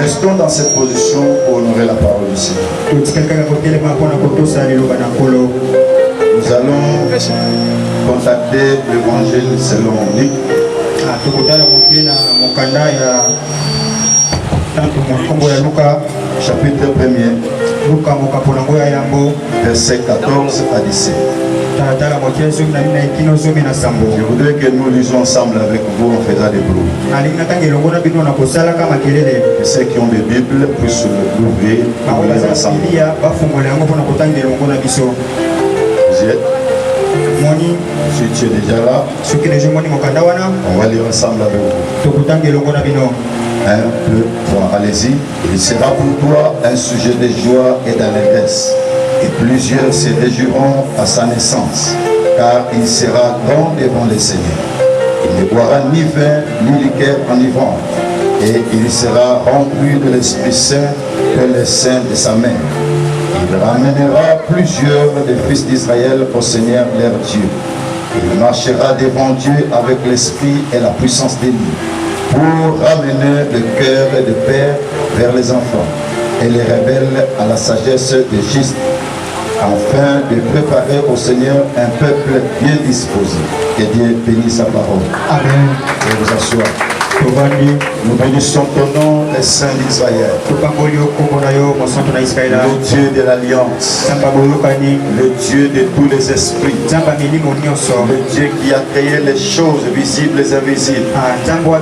Restons dans cette position pour honorer la parole du Seigneur. Nous allons contacter l'évangile selon Luc. Chapitre 1er, verset 14 à 17. Je voudrais que nous lisons ensemble avec vous en faisant des bruits. Et ceux qui ont des Bibles puissent l'ouvrir pour lire ensemble. Vous y êtes? Si tu es déjà là, on va lire ensemble avec vous. 1, 2, 3, allez-y. Il sera pour toi un sujet de joie et d'allégresse, et plusieurs se réjouiront à sa naissance, car il sera grand devant le Seigneur. Il ne boira ni vin ni liqueur enivrante, et il sera rempli de l'Esprit Saint que le sein de sa mère. Il ramènera plusieurs des fils d'Israël au Seigneur leur Dieu. Il marchera devant Dieu avec l'esprit et la puissance d'Élie, pour ramener le cœur des pères vers les enfants et les rebelles à la sagesse des justes, afin de préparer au Seigneur un peuple bien disposé. Que Dieu bénisse sa parole. Amen. Je vous assure. Nous bénissons ton nom, le Saint d'Israël, le Dieu de l'Alliance, le Dieu de tous les esprits, le Dieu qui a créé les choses visibles et invisibles. Toi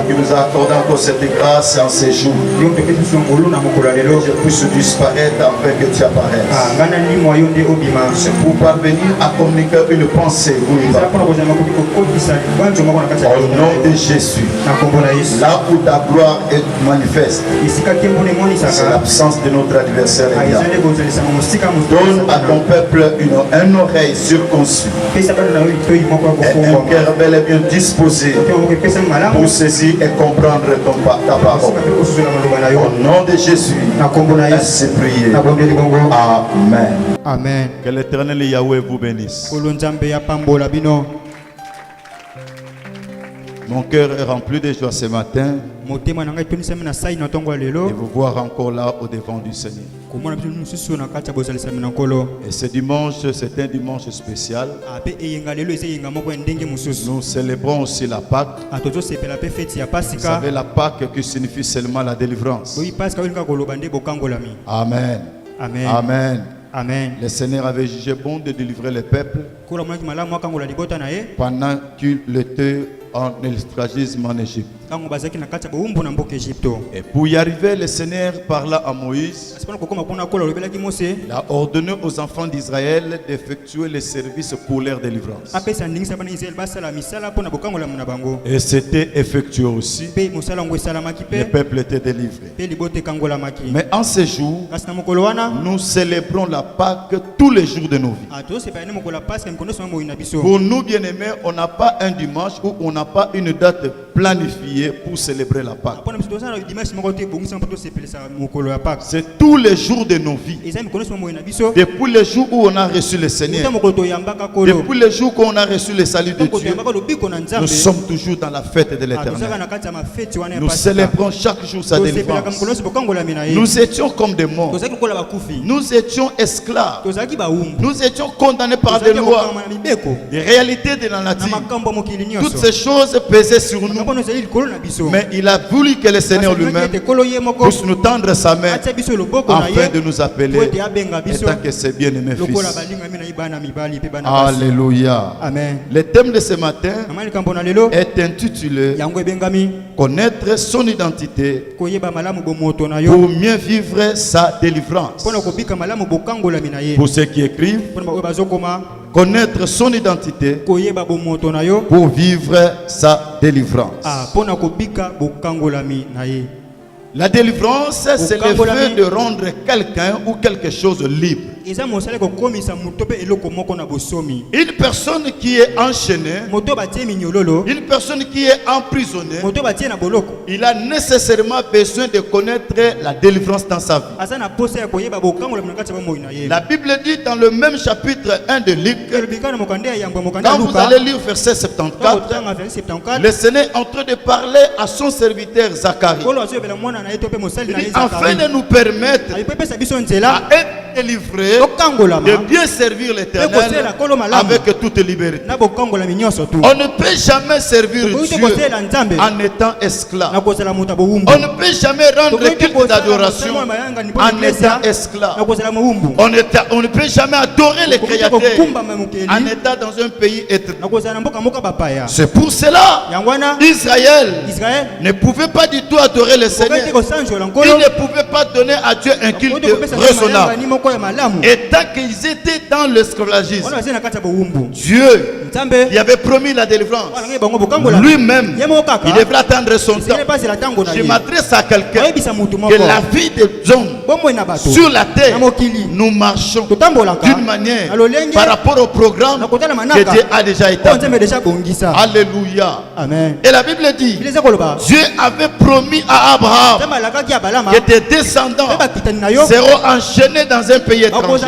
qui nous as accordé encore cette grâce en ces jours, que je puisse disparaître afin que tu apparaisses. C'est pour parvenir à communiquer une pensée. Au nom de Jésus, là où ta gloire est manifeste, c'est l'absence de notre adversaire. Donne à ton peuple une oreille circonçue et un cœur bel et bien disposé pour saisir et comprendre ta parole. Au nom de Jésus, ainsi prié. Amen. Amen. Que l'Éternel Yahweh vous bénisse. Mon cœur est rempli de joie ce matin de vous voir encore là au devant du Seigneur. Et ce dimanche, c'est un dimanche spécial. Nous célébrons aussi la Pâque. Vous savez, la Pâque qui signifie seulement la délivrance. Amen. Amen. Amen. Amen. Le Seigneur avait jugé bon de délivrer le peuple pendant qu'il était en esclavagisme en Égypte. Et pour y arriver, le Seigneur parla à Moïse. Il a ordonné aux enfants d'Israël d'effectuer les services pour leur délivrance. Et c'était effectué aussi. Le peuple était délivré. Mais en ce jour, nous célébrons la Pâque tous les jours de nos vies. Pour nous, bien-aimés, on n'a pas un dimanche où on n'a pas une date planifiée pour célébrer la Pâque. C'est tous les jours de nos vies. Depuis le jour où on a reçu le Seigneur, depuis le jour où on a reçu le salut de Dieu, nous sommes toujours dans la fête de l'Éternel. Nous célébrons chaque jour sa délivrance. Nous étions comme des morts. Nous étions esclaves. Nous étions condamnés par des lois, des réalités de la nature. Toutes ces choses pesaient sur nous. Mais il a voulu que le Seigneur lui-même puisse nous tendre sa main afin de nous appeler étant que ses bien-aimés fils. Alléluia. Amen. Le thème de ce matin est intitulé Connaître son identité pour mieux vivre sa délivrance. Pour ceux qui écrivent, connaître son identité pour vivre sa délivrance. La délivrance, c'est le fait de rendre quelqu'un ou quelque chose libre. Une personne qui est enchaînée, une personne qui est emprisonnée, il a nécessairement besoin de connaître la délivrance dans sa vie. La Bible dit dans le même chapitre 1 de Luc, quand vous allez lire verset 74, le Seigneur est en train de parler à son serviteur Zacharie, afin de nous permettre à être délivrés, de bien servir l'Éternel avec toute liberté. On ne peut jamais servir Dieu en étant esclave. On ne peut jamais rendre culte d'adoration en étant esclave. On ne peut jamais adorer les créateurs en étant dans un pays étranger. C'est pour cela Israël ne pouvait pas du tout adorer le Seigneur. Il ne pouvait pas donner à Dieu un culte raisonnable. Et tant qu'ils étaient dans l'esclavagisme, Dieu il avait promis la délivrance. Lui-même, il devrait attendre son temps. Je m'adresse à quelqu'un que la vie des hommes sur la terre, nous marchons d'une manière par rapport au programme que Dieu a déjà établi. Alléluia. Amen. Et la Bible dit, Dieu avait promis à Abraham que tes descendants seront enchaînés dans un pays étranger.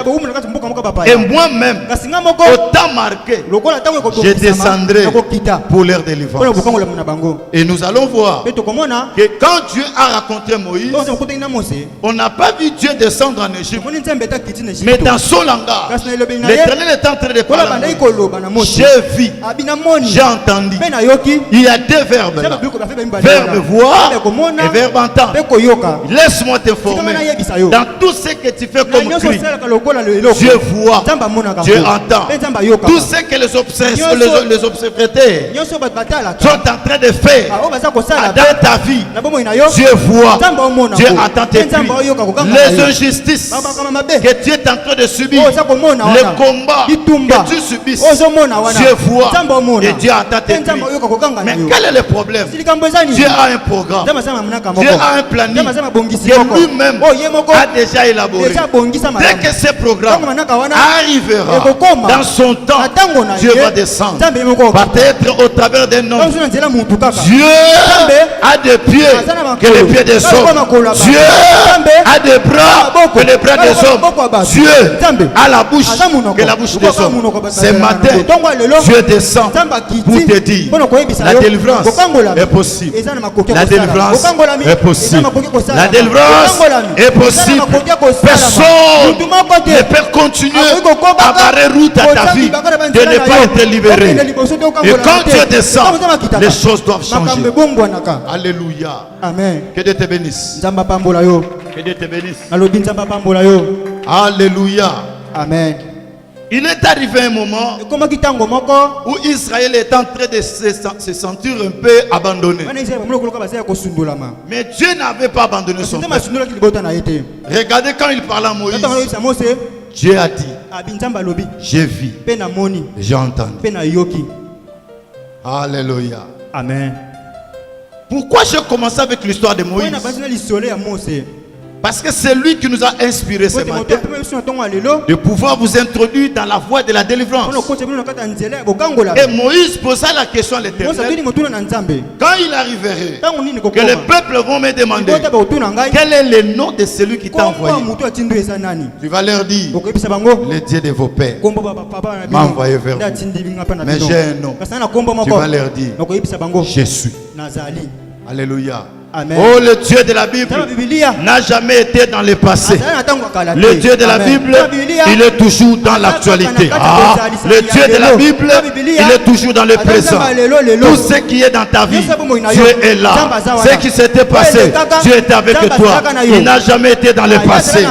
Et moi-même, au temps marqué, je descendrai pour leur délivrance. Et nous allons voir que quand Dieu a rencontré Moïse, on n'a pas vu Dieu descendre en Égypte, mais dans son langage, l'Éternel est en train de parler. J'ai vu, j'ai entendu. Il y a deux verbes là. Verbe voir et verbe entendre. Laisse-moi t'informer. Dans tout ce que tu fais comme cri, Dieu voit, Dieu entend. Tout ce que les observateurs sont en train de faire dans ta vie, Dieu voit, Dieu entend tes cris. Les injustices que tu es en train de subir, les combats que tu subisses, Dieu voit et Dieu entend tes cris. Mais quel est le problème? Dieu a un programme, Dieu a un planning que lui-même a déjà élaboré. Dès que ce programme arrivera dans son temps, Dieu va descendre. Peut-être au travers d'un homme. Dieu a des pieds que les pieds des hommes. Dieu a des bras que les bras des hommes. Dieu a la bouche que la bouche des hommes. Ce matin, Dieu descend pour te dire la délivrance est possible. La délivrance est possible. La délivrance est possible. Personne ne peut continuer à barrer route à ta vie de ne pas être libéré. Et quand Dieu descend, les choses doivent changer. Alléluia. Amen. Que Dieu te bénisse. Que Dieu te bénisse. Alléluia. Amen. Il est arrivé un moment où Israël est en train de se sentir un peu abandonné. Mais Dieu n'avait pas abandonné son peuple. Regardez quand il parlait à Moïse. Dieu a dit, j'ai vu, j'ai entendu. Alléluia. Amen. Pourquoi j'ai commencé avec l'histoire de Moïse? Parce que c'est lui qui nous a inspiré ce matin de pouvoir vous introduire dans la voie de la délivrance. Et Moïse posa la question à l'Éternel. Quand il arriverait, que les peuples vont me demander quel est le nom de celui qui t'a envoyé, tu vas leur dire, le Dieu de vos pères m'a envoyé vers vous. Mais j'ai un nom. Tu vas leur dire, je suis. Alléluia. Amen. Oh, le Dieu de la Bible n'a jamais été dans le passé. Le Dieu de la Bible, il est toujours dans l'actualité. Le Dieu de la Bible, il est toujours dans le présent. Tout ce qui est dans ta vie, Dieu est là. Ce qui s'était passé, Dieu était avec toi. Il n'a jamais été dans le passé.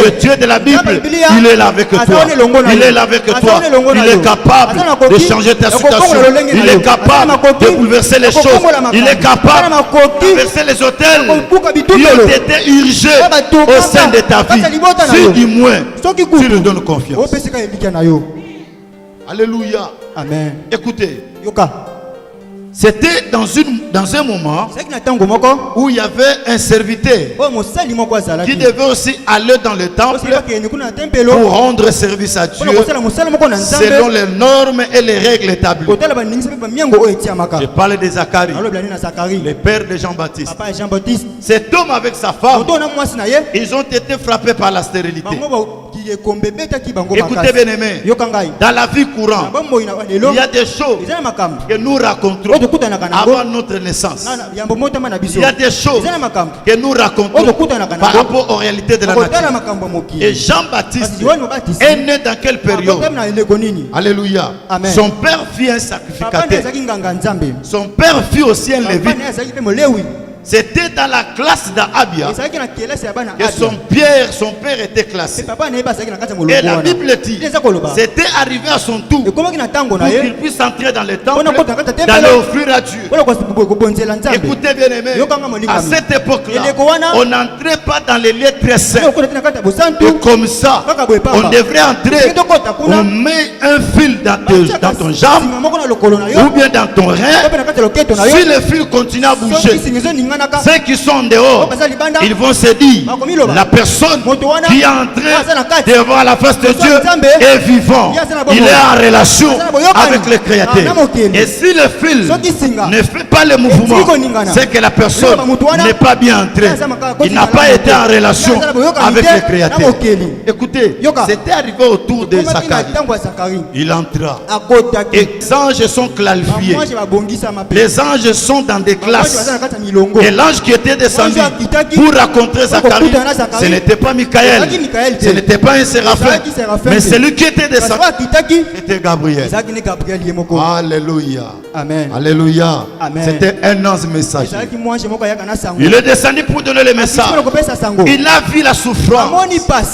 Le Dieu de la Bible, il est là avec toi. Il est là avec toi. Il est capable de changer ta situation. Il est capable de bouleverser les choses. Il est capable de bouleverser les hôtels qui ont été urgés au sein de ta vie. Si du moins tu lui donnes confiance. Alléluia. Amen. Écoutez, C'était dans un moment où il y avait un serviteur qui devait aussi aller dans le temple pour rendre service à Dieu selon les normes et les règles établies. Je parle de Zacharie, le père de Jean-Baptiste. Cet homme avec sa femme, ils ont été frappés par la stérilité. Écoutez bien aimé, dans la vie courante, il y a des choses que nous racontons avant notre naissance. Il y a des choses que nous racontons par rapport aux réalités de la nature. Et Jean-Baptiste est né dans quelle période? Alléluia. Son père fit un sacrificateur. Son père fit aussi un lévite. C'était dans la classe d'Abia que son père était classé. Et la Bible dit, c'était arrivé à son tour pour qu'il puisse entrer dans le temple, d'aller offrir à Dieu. Écoutez bien aimé, à cette époque-là, on n'entrait pas dans les lieux très saints. Et comme ça, on devrait entrer, on met un fil dans ton jambe ou bien dans ton rein. Si le fil continue à bouger, ceux qui sont dehors, ils vont se dire, la personne qui est entrée devant la face de Dieu est vivant. Il est en relation avec le Créateur. Et si le fil ne fait pas le mouvement, c'est que la personne n'est pas bien entrée. Il n'a pas été en relation avec le Créateur. Écoutez, c'était arrivé autour de Zacharie. Il entra. Et les anges sont clarifiés. Les anges sont dans des classes. Et l'ange qui était descendu pour rencontrer Zacharie, ce n'était pas Michael, ce n'était pas un séraphin, mais celui qui était descendu était Gabriel. Alléluia. Amen. Alléluia. C'était un ange messager. Il est descendu pour donner le message. Il a vu la souffrance.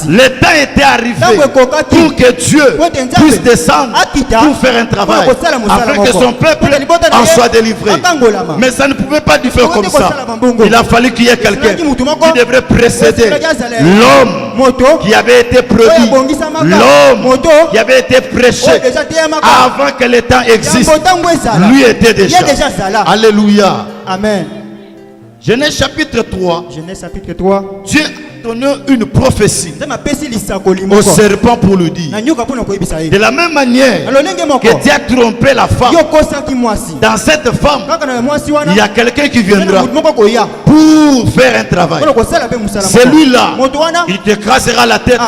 Le temps était arrivé pour que Dieu puisse descendre pour faire un travail afin que son peuple en soit délivré. Mais ça ne pouvait pas faire comme ça. Il a fallu qu'il y ait quelqu'un qui devrait précéder l'homme qui avait été produit, l'homme qui avait été prêché avant que le temps existe. Lui était déjà. Alléluia. Amen. Genèse chapitre 3. Dieu a donné une prophétie au serpent pour lui dire. De la même manière que Dieu a trompé la femme, dans cette femme, il y a quelqu'un qui viendra pour faire un travail. Celui-là, il t'écrasera la tête,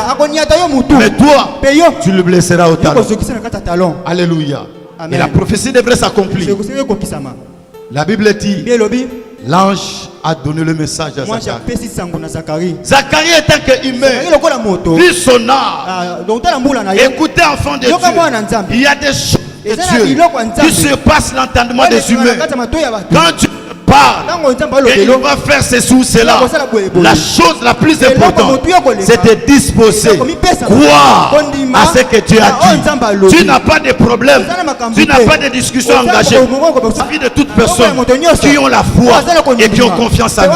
mais toi, tu le blesseras au talon. Alléluia. Et la prophétie devrait s'accomplir. La Bible dit, l'ange a donné le message à Zacharie. Zacharie étant qu'humain, vu son âme, écoutez enfant de Dieu, il y a des choses de Dieu qui surpassent l'entendement des humains. Quand tu parles et il va faire ceci ou cela, la chose la plus importante, c'est de disposer, croire à ce que Dieu a dit. Tu n'as pas de problème, tu n'as pas de discussion engagée. La vie de toute personne qui ont la foi et qui ont confiance en lui.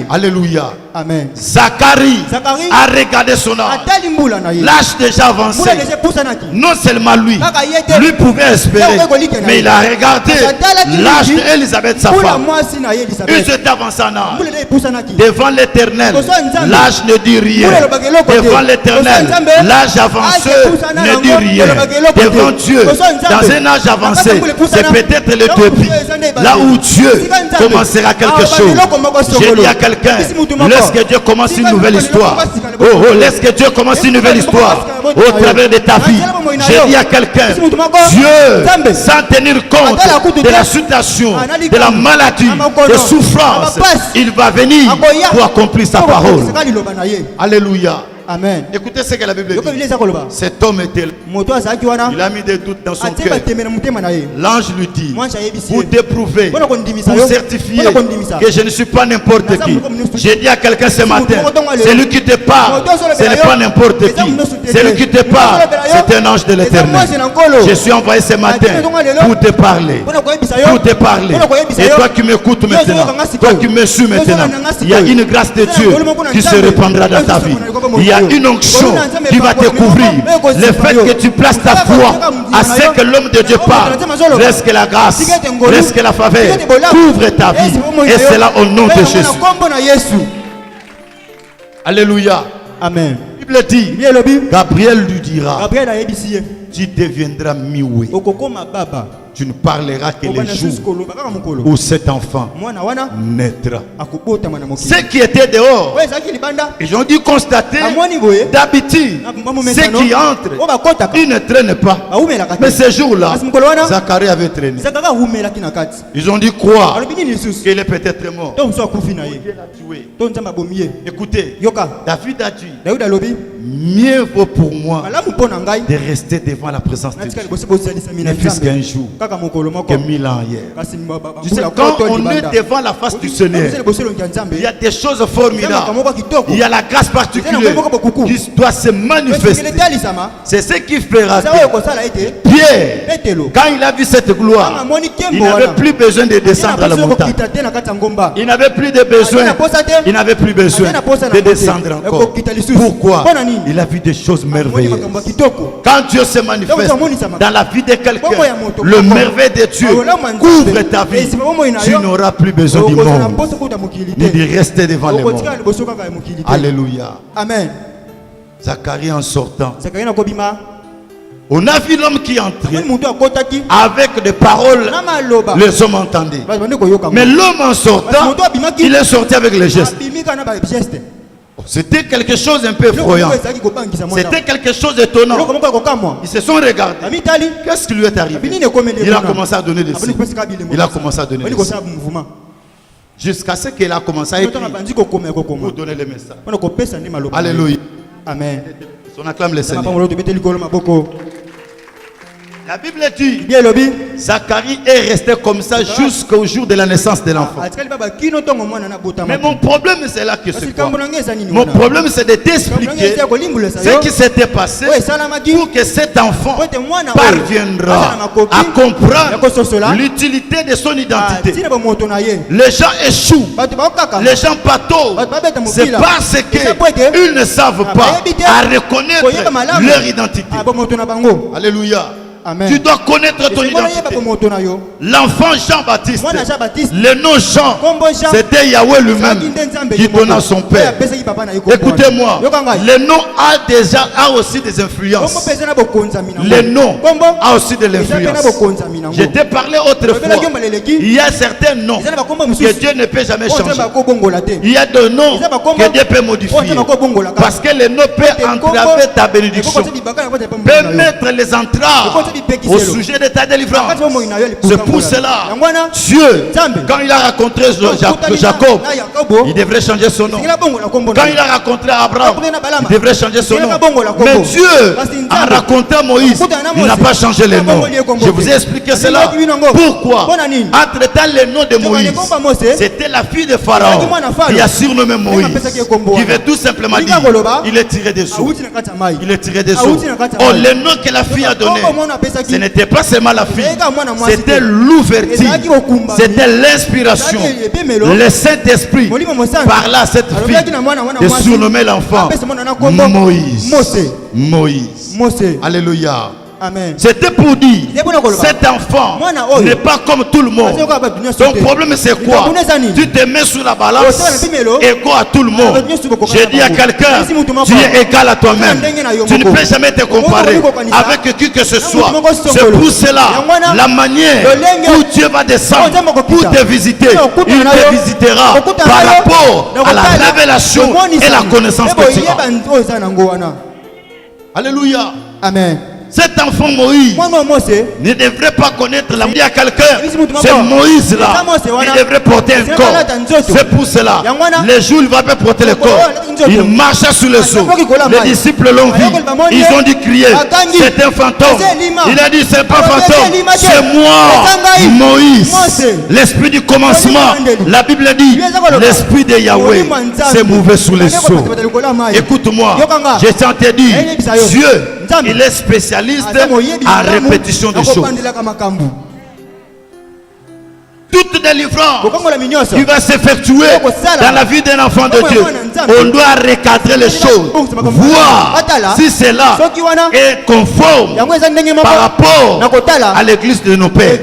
Alléluia. Amen. Zacharie a regardé son âge. L'âge déjà avancé. Non seulement lui pouvait espérer, mais il a regardé l'âge d'Élisabeth, sa femme. Il s'est avancé en âge. Devant l'Éternel, l'âge ne dit rien. Devant l'Éternel, l'âge avancé ne dit rien. Devant Dieu, dans un âge avancé, c'est peut-être le début. Là où Dieu commencera quelque chose. J'ai dit à quelqu'un, laisse que Dieu commence une nouvelle histoire. Laisse que Dieu commence une nouvelle histoire au travers de ta vie. J'ai dit à quelqu'un, Dieu, sans tenir compte de la situation, de la maladie, de souffrance, il va venir pour accomplir sa parole. Alléluia. Amen. Écoutez ce que la Bible dit. Cet homme était là. Il a mis des doutes dans son cœur. L'ange lui dit, pour t'éprouver, pour certifier que je ne suis pas n'importe qui. J'ai dit à quelqu'un ce matin, celui qui te parle, ce n'est pas n'importe qui. Celui qui te parle, c'est un ange de l'Éternel. Je suis envoyé ce matin pour te parler. Pour te parler. Et toi qui m'écoutes maintenant, toi qui me suis maintenant, il y a une grâce de Dieu qui se répandra dans ta vie. Il y a a une onction qui va te couvrir. Le fait que tu places ta foi à ce que l'homme de Dieu parle, reste que la grâce, reste que la faveur couvre ta vie. Et c'est là au nom de Jésus. Alléluia. Amen. La Bible dit, Gabriel lui dira, tu deviendras mioué. Tu ne parleras que les jours où cet enfant naîtra. Ceux qui étaient dehors, ils ont dû constater, d'habitude, ceux qui entrent, ils ne traînent pas. Mais ce jour-là, Zacharie avait traîné. Ils ont dû croire qu'il est peut-être mort. Dieu l'a tué. Écoutez, David a dit, mieux vaut pour moi de rester devant la présence de Dieu ne fût-ce qu'un jour que 1000 ans hier. Tu sais, quand on est devant la face du Seigneur, il y a des choses formidables. Il y a la grâce particulière qui doit se manifester. C'est ce qui fera que Pierre, quand il a vu cette gloire, il n'avait plus besoin de descendre à la montagne. Il n'avait plus de besoin. Il n'avait plus besoin de descendre encore. Pourquoi? Il a vu des choses merveilleuses. Quand Dieu se manifeste dans la vie de quelqu'un, le merveille de Dieu couvre ta vie. Tu n'auras plus besoin du monde, ni de rester devant le monde. Alléluia. Amen. Zacharie en sortant, on a vu l'homme qui entrait avec des paroles, les hommes entendaient. Mais l'homme en sortant, il est sorti avec les gestes. C'était quelque chose un peu effrayant. C'était quelque chose d'étonnant. Ils se sont regardés. Qu'est-ce qui lui est arrivé? Il a commencé à donner des signes. Il a commencé à donner des signes. Jusqu'à ce qu'il a commencé à écrire pour donner les messages. Alléluia. Amen. On acclame le Seigneur. La Bible dit, Zacharie est resté comme ça jusqu'au jour de la naissance de l'enfant. Mais mon problème, c'est là que c'est quoi? Mon problème, c'est de t'expliquer ce qui s'était passé pour que cet enfant parviendra à comprendre l'utilité de son identité. Les gens échouent, les gens patauvent, c'est parce qu'ils ne savent pas à reconnaître leur identité. Alléluia. Amen. Tu dois connaître ton identité. L'enfant Jean-Baptiste, le nom Jean, c'était Yahweh lui-même qui donna son père. Écoutez-moi, le nom a aussi des influences. Le nom a aussi de l'influence. Je t'ai parlé autrefois. Il y a certains noms que Dieu ne peut jamais changer. Il y a des noms que Dieu peut modifier. Parce que le nom peut entraver ta bénédiction, peut mettre les entraves au sujet de ta délivrance. C'est pour cela, Dieu, quand il a rencontré Jacob, il devrait changer son nom. Quand il a rencontré Abraham, il devrait changer son nom. Mais Dieu a rencontré Moïse, il n'a pas changé le nom. Je vous ai expliqué cela. Pourquoi? Entre-temps, le nom de Moïse, c'était la fille de Pharaon qui a surnommé Moïse, qui veut tout simplement dire, il est tiré des eaux. Il est tiré des eaux. Oh, le nom que la fille a donné, ce n'était pas seulement la fille, c'était l'ouverture, c'était l'inspiration. Le Saint-Esprit parla à cette fille de surnommer l'enfant Moïse. Alléluia. C'était pour dire, cet enfant n'est pas comme tout le monde. Ton problème c'est quoi? Tu te mets sous la balance, égaux à tout le monde. J'ai dit à quelqu'un, tu es égal à toi-même. Tu ne peux jamais te comparer avec qui que ce soit. C'est pour cela, la manière où Dieu va descendre pour te visiter, il te visitera par rapport à la révélation et la connaissance que tu as. Alléluia. Amen. Cet enfant Moïse ne devrait pas connaître la vie à quelqu'un. C'est Moïse là. Il devrait porter un corps. C'est pour cela. Les jours il va pas porter le corps. Il marcha sur les eaux. Les disciples l'ont vu. Ils ont dit crier. C'est un fantôme. Il a dit c'est pas fantôme. C'est moi, Moïse. L'esprit du commencement. La Bible dit l'esprit de Yahweh s'est mouvé sur les eaux. Écoute-moi. Je t'ai dit Dieu, il est spécialiste en répétition de choses. toute délivrance qui va s'effectuer dans la vie d'un enfant de Dieu, on doit recadrer les choses, voir si cela est conforme par rapport à l'église de nos pères.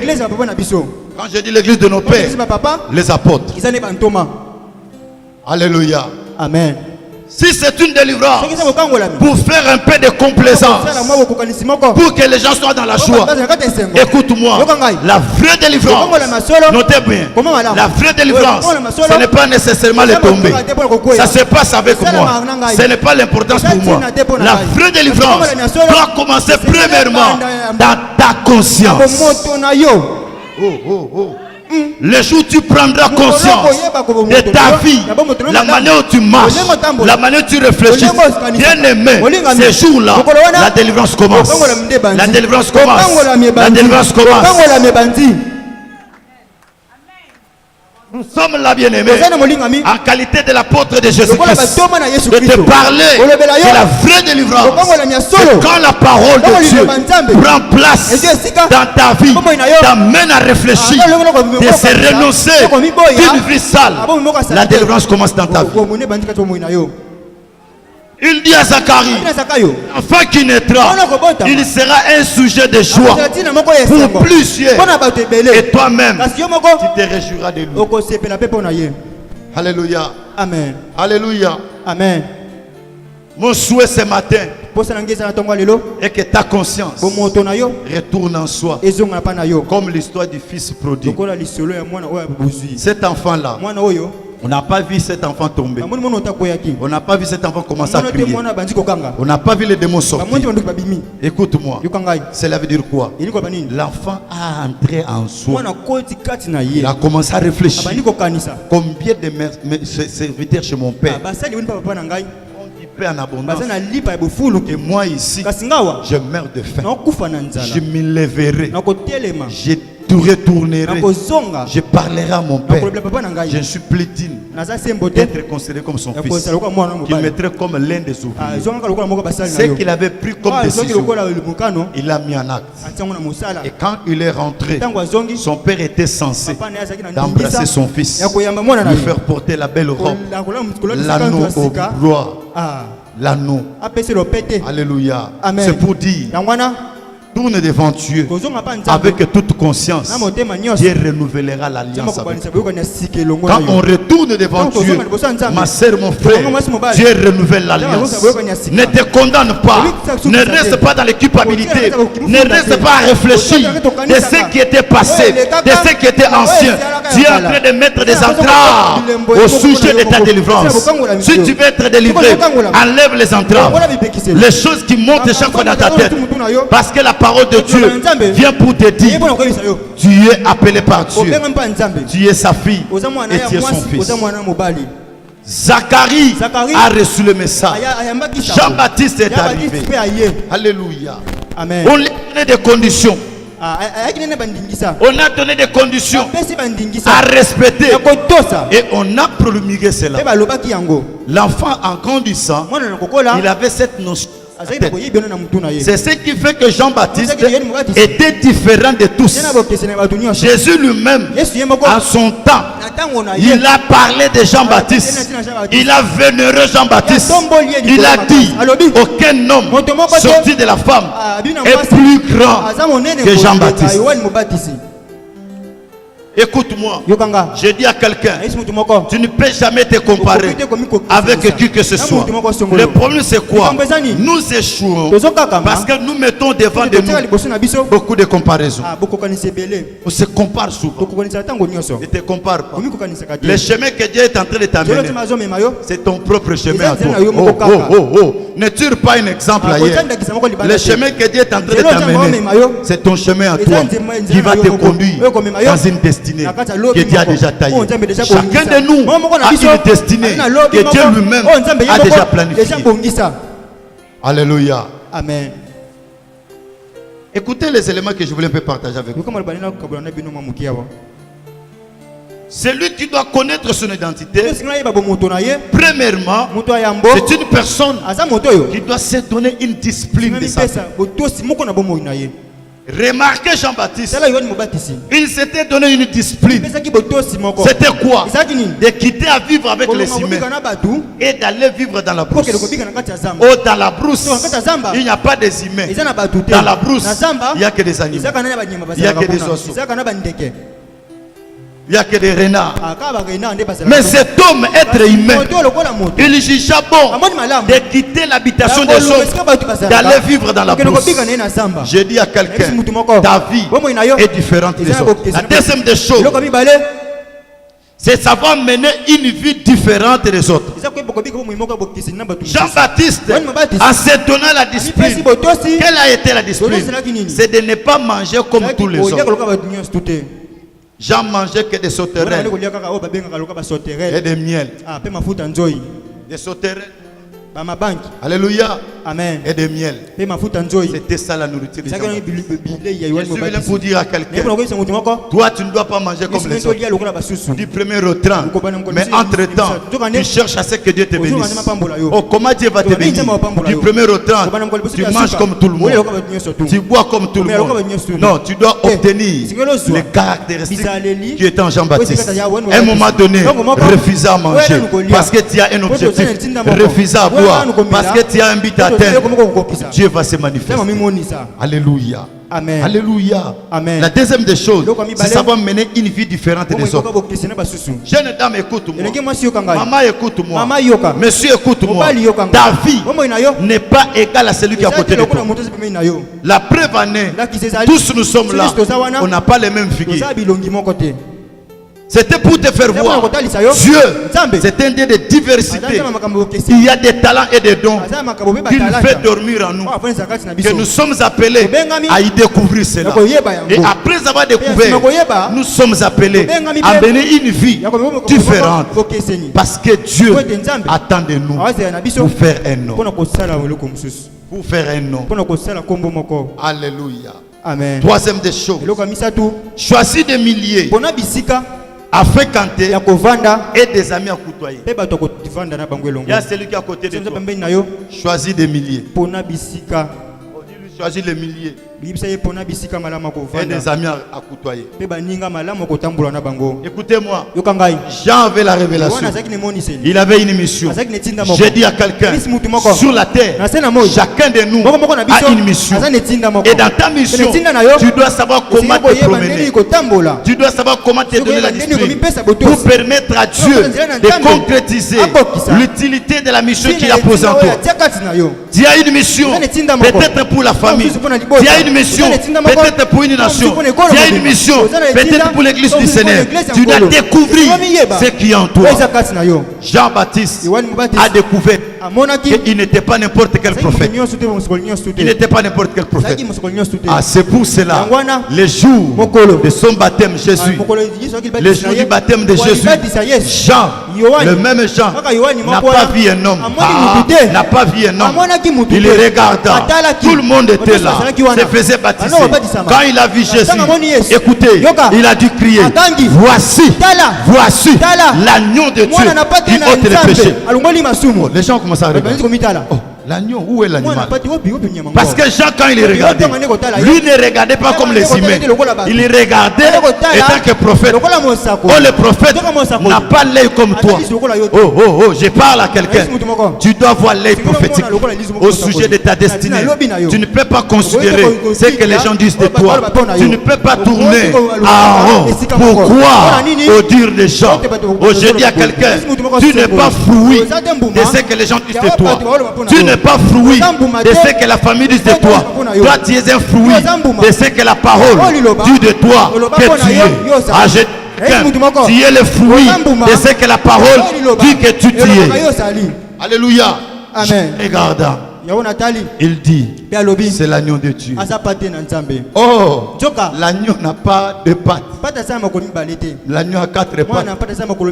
Quand je dis l'église de nos pères, les apôtres. Alléluia. Amen. Si c'est une délivrance pour faire un peu de complaisance, pour que les gens soient dans la joie, écoute-moi, la vraie délivrance, notez bien, la vraie délivrance, ce n'est pas nécessairement les tomber. Ça se passe avec moi. Ce n'est pas l'importance pour moi. La vraie délivrance doit commencer premièrement dans ta conscience. Le jour où tu prendras conscience de ta vie, la manière où tu marches, la manière où tu réfléchis, bien aimé, ces jours-là, la délivrance commence. La délivrance commence. La délivrance commence. Nous sommes là, bien-aimés, en qualité de l'apôtre de Jésus-Christ, de te parler de la vraie délivrance. C'est quand la parole de Dieu prend place dans ta vie, t'amène à réfléchir, de se renoncer d'une vie sale. La délivrance commence dans ta vie. Il dit à Zacharie, afin qu'il naîtra, il sera un sujet de joie pour plusieurs. Et toi-même, tu te réjouiras de lui. Alléluia. Amen. Alléluia. Amen. Mon souhait ce matin est que ta conscience retourne en soi, comme l'histoire du fils prodigue. Cet enfant-là, on n'a pas vu cet enfant tomber. On n'a pas vu cet enfant commencer à crier. On n'a pas vu les démons sortir. Écoute-moi. Cela veut dire quoi? L'enfant a entré en soi. Il a commencé à réfléchir. Combien de serviteurs chez mon père en abondance. Et moi ici, je meurs de faim. Je me lèverai. Je retournerai. Je parlerai à mon père. Je ne suis plus digne d'être considéré comme son fils. Qu'il mettrait comme l'un des ouvriers. Ce qu'il avait pris comme décision, il l'a mis en acte. Et quand il est rentré, son père était censé d'embrasser son fils, lui faire porter la belle robe, l'anneau au doigt. L'anneau. Alléluia. C'est pour dire, tourne devant Dieu avec toute conscience. Dieu renouvellera l'alliance avec toi. Quand on retourne devant Dieu, ma soeur, mon frère, Dieu renouvelle l'alliance. Ne te condamne pas. Ne reste pas dans l'équipabilité. Ne reste pas à réfléchir de ce qui était passé, de ce qui était ancien. Dieu est en train de mettre des entraves au sujet de ta délivrance. Si tu veux être délivré, enlève les entraves. Les choses qui montent chaque fois dans ta tête. Parce que la parole de Dieu vient pour te dire, tu es appelé par Dieu, tu es sa fille et tu es son fils. Zacharie a reçu le message. Jean-Baptiste est arrivé. Alléluia. Amen. On lui a donné des conditions. On a donné des conditions à respecter et on a promulgué cela. L'enfant en grandissant, il avait cette notion. C'est ce qui fait que Jean-Baptiste était différent de tous. Jésus lui-même, en son temps, il a parlé de Jean-Baptiste. Il a vénéré Jean-Baptiste. Il a dit, aucun homme sorti de la femme est plus grand que Jean-Baptiste. Écoute-moi, je dis à quelqu'un, tu ne peux jamais te comparer avec qui que ce soit. Le problème c'est quoi? Nous échouons parce que nous mettons devant de nous beaucoup de comparaisons. On se compare souvent. Ne te compare pas. Le chemin que Dieu est en train de t'amener, c'est ton propre chemin à toi. Ne tire pas un exemple ailleurs. Le chemin que Dieu est en train de t'amener, c'est ton chemin à toi qui va te conduire dans une destinée que Dieu a déjà taillée. Chacun de nous a une destinée que Dieu lui-même a déjà planifiée. Alléluia. Amen. Écoutez les éléments que je voulais un peu partager avec vous. Celui qui doit connaître son identité, premièrement, c'est une personne qui doit se donner une discipline de sa vie. Remarquez Jean-Baptiste. Il s'était donné une discipline. C'était quoi? De quitter à vivre avec les humains et d'aller vivre dans la brousse. Oh, dans la brousse, il n'y a pas des humains. Dans la brousse, il n'y a que des animaux. Il n'y a que des oiseaux. Il n'y a que des renards. Mais cet homme, être humain, il jugea bon de quitter l'habitation des hommes, d'aller vivre dans la brousse. J'ai dit à quelqu'un, ta vie est différente des autres. La deuxième des choses, c'est savoir mener une vie différente des autres. Jean-Baptiste, en se donnant la discipline, quelle a été la discipline? C'est de ne pas manger comme tous les autres. Jean mangeait que des sauterelles et des miels. Des sauterelles. Alléluia. Amen. Et des miels. C'était ça la nourriture. Je suis pour dire à quelqu'un, toi tu ne dois pas manger comme les autres. Du premier au 30. Mais entre temps, tu cherches à ce que Dieu te bénisse. Oh, comment Dieu va te bénir? Du premier au 30, tu manges comme tout le monde. Tu bois comme tout le monde. Non, tu dois obtenir les caractéristiques qui étaient en Jean-Baptiste. À un moment donné, refuser à manger parce que tu as un objectif. Refuser à boire parce que tu as un but à atteindre. Dieu va se manifester. Alléluia. Amen. Alléluia. Amen. La deuxième des choses, c'est savoir mener une vie différente des autres. Jeune dame, écoute-moi. Maman, écoute-moi. Monsieur, écoute-moi. Ta vie n'est pas égale à celui qui est à côté de toi. La preuve en est, tous nous sommes là. On n'a pas les mêmes figures. C'était pour te faire voir. Dieu, c'est un Dieu de diversité. Il y a des talents et des dons qu'il fait dormir en nous. Que nous sommes appelés à y découvrir cela. Et après avoir découvert, nous sommes appelés à mener une vie différente. Parce que Dieu attend de nous pour faire un nom. Pour faire un nom. Alléluia. Amen. Troisième des choses. Choisis des milliers à fréquenter et des amis à côtoyer. Il y a celui qui est à côté de toi. Choisis des milliers. Choisis les milliers et des amis à côtoyer. Écoutez-moi, Jean avait la révélation. Il avait une mission. J'ai dit à quelqu'un, sur la terre, chacun de nous a une mission. Et dans ta mission, tu dois savoir comment te promener. Tu dois savoir comment te donner la discipline pour permettre à Dieu de concrétiser l'utilité de la mission qu'il a posée en toi. Tu as une mission, peut-être pour la famille. Tu as une mission, peut-être pour une nation. Tu as une mission, peut-être pour l'église du Seigneur. Tu dois découvrir ce qui est en toi. Jean-Baptiste a découvert qu'il n'était pas n'importe quel prophète. Il n'était pas n'importe quel prophète. Ah, c'est pour cela, le jour de son baptême, Jésus, le jour du baptême de Jésus, Jean, le même Jean, n'a pas vu un homme. N'a pas vu un homme. Il regarda. Tout le monde était là. Se faisait baptiser. Quand il a vu Jésus, écoutez, il a dû crier, voici, voici l'agneau de Dieu qui ôte les péchés. Les gens commencent à regarder. Oh, l'agneau, où est l'animal? Parce que Jean, quand il regardait, lui ne regardait pas comme les humains. Il regardait étant que prophète. Oh, le prophète n'a pas l'œil comme toi. Oh, je parle à quelqu'un. Tu dois voir l'œil prophétique au sujet de ta destinée. Tu ne peux pas considérer ce que les gens disent de toi. Tu ne peux pas tourner en rond. Pourquoi? Au dire des gens. Oh, je dis à quelqu'un, tu n'es pas fruit de ce que les gens disent de toi. Tu n'es pas fruit de ce que la famille dit de toi. Toi, tu es un fruit de ce que la parole dit de toi que tu es. Tu es le fruit de ce que la parole dit que tu es. Alléluia. Amen. Regarde. Il dit, c'est l'agneau de Dieu. Oh, l'agneau n'a pas de pattes. L'agneau a 4 pattes.